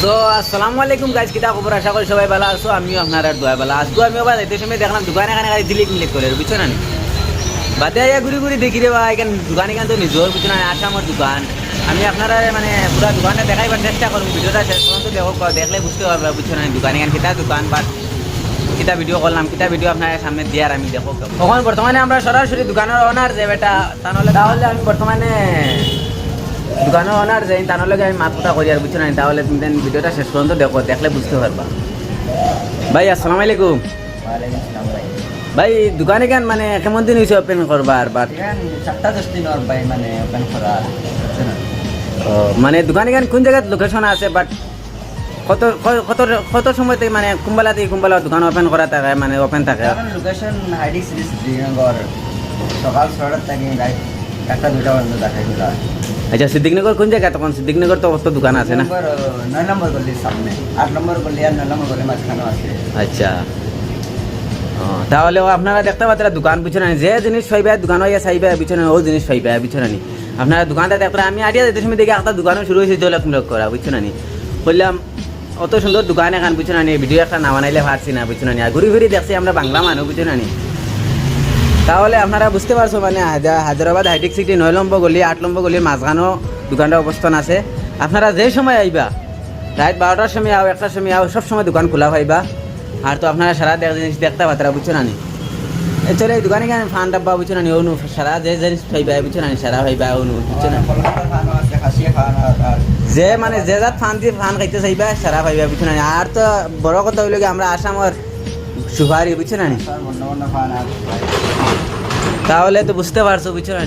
So আসসালামু আলাইকুম guys, কিতা খবর? আশা করি সবাই ভালো আছো। আমিও আপনার আর দোয়া ভালো আজকে। আমি আবার এতে সময় দেখলাম দোকানে এখানে গাড়ি দিলিক মিলিক করে, বুঝছো না? বাদে আইয়া ঘুরি ঘুরি দেখি রে বা এখানে দোকান এখান তো নিজের, বুঝছো না? আসামর দোকান। আমি আপনারা মানে পুরো দোকানটা দেখাইবার চেষ্টা করবো। ভিডিওটা শেষ পর্যন্ত দেখো, দেখলে বুঝতে পারবে, বুঝছো না? দোকান এখানে কিতা দোকান বা কিতা ভিডিও করলাম, কিতা ভিডিও আপনার সামনে দিয়ার আমি দেখো। তখন বর্তমানে আমরা সরাসরি দোকানের ওনার যে বেটা তাহলে আমি বর্তমানে দোকানের ওনার যাই তার লগে আমি মাত কথা করি আর, বুঝছো না? তাহলে তুমি ভিডিওটা শেষ পর্যন্ত দেখো, দেখলে বুঝতে পারবা। ভাই আসসালামু আলাইকুম। ভাই দোকানে কেন মানে কেমন দিন হয়েছে ওপেন করবার? বাট 7-10 দিন ওর ভাই মানে ওপেন করা মানে দোকানে কেন কোন জায়গায় লোকেশন আছে? বাট কত কত কত সময় থেকে মানে কুম্বালা থেকে কুম্বালা দোকান ওপেন করা থাকে, মানে ওপেন থাকে? লোকেশন হাইডি সিরিজ শ্রীনগর সকাল 6টা থেকে রাত 1টা-2টা পর্যন্ত দেখাই দিলা। আচ্ছা, সিদ্দিকনগর কোন জায়গা? তখন সিদ্দিকনগর তো কত দোকান আছে না? 9 নম্বর গলির সামনে, 8 নম্বর গলি আর 9 নম্বর গলির মাঝখানে আছে। আচ্ছা, তাহলে আপনারা দেখতে পাচ্ছেন দোকান, বুঝছো না? যে জিনিস পাইবে দোকান হইয়া চাইবে, বুঝছো না? ও জিনিস পাইবে, বুঝছো না? আপনারা দোকানটা দেখতে আমি আইডিয়া দিতে সময় দেখি একটা দোকানও শুরু হয়েছে জলকমলক করা, বুঝছো না? বললাম অত সুন্দর দোকান এখান, বুঝছো না? ভিডিও একটা না বানাইলে পারছি না, বুঝছো না? ঘুরি ঘুরি দেখছি আমরা বাংলা মানুষ, বুঝছো না? তাহলে আপনারা বুঝতে পারছো মানে হায়দ্রাবাদ হাইটেক সিটি 9 নম্বর গলি 8 নম্বর গলির মাঝখানেও দোকানটা অবস্থান আছে। আপনারা যে সময় আইবা, রাত 12টার সময় আও, 1টার সময় আও, সব সময় দোকান খোলা পাইবা। আর তো আপনারা সারা জিনিস দেখতে পাত্রা, বুঝছো না? চলে এই দোকানে কেন ফান ডাব্বা, বুঝছো না? অনু সারা যে জিনিস পাইবা, বুঝছো না? সারা পাইবা অনু, বুঝছো না? যে মানে যে যাত ফান দিয়ে ফান খাইতে চাইবা সারা পাইবা, বুঝছো না? আর তো বড় কথা হইল কি আমরা আসামর সুপারি, বুঝছো না? তাহলে তো বুঝতে পারছো, বুঝছো না?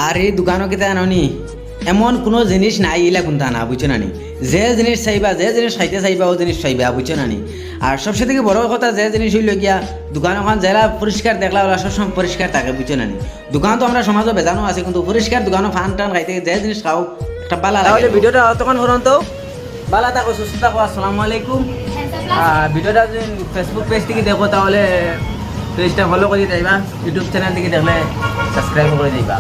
আর এই দোকানও কিতা জানি এমন কোনো জিনিস নাই ইলা কোনটা না, বুঝছো না? যে জিনিস চাইবা, যে জিনিস খাইতে চাইবা ও জিনিস চাইবা, বুঝছো না? আর সবচেয়ে থেকে বড় কথা যে জিনিস হইল গিয়া দোকান ওখান যারা পরিষ্কার দেখলা ওরা সবসময় পরিষ্কার থাকে, বুঝছো না? দোকান তো আমরা সমাজও বেজানো আছে, কিন্তু পরিষ্কার দোকানও ফান টান খাইতে যে জিনিস খাও একটা বালা। তাহলে ভিডিওটা অতক্ষণ পর্যন্ত বালা থাকো, সুস্থ থাকো। আসসালামু আলাইকুম। ভিডিওটা যদি ফেসবুক পেজ থেকে দেখো তাহলে পেজটা ফলো করে যাইবা, ইউটিউব চ্যানেল থেকে দেখলে সাবস্ক্রাইব করে যাইবা।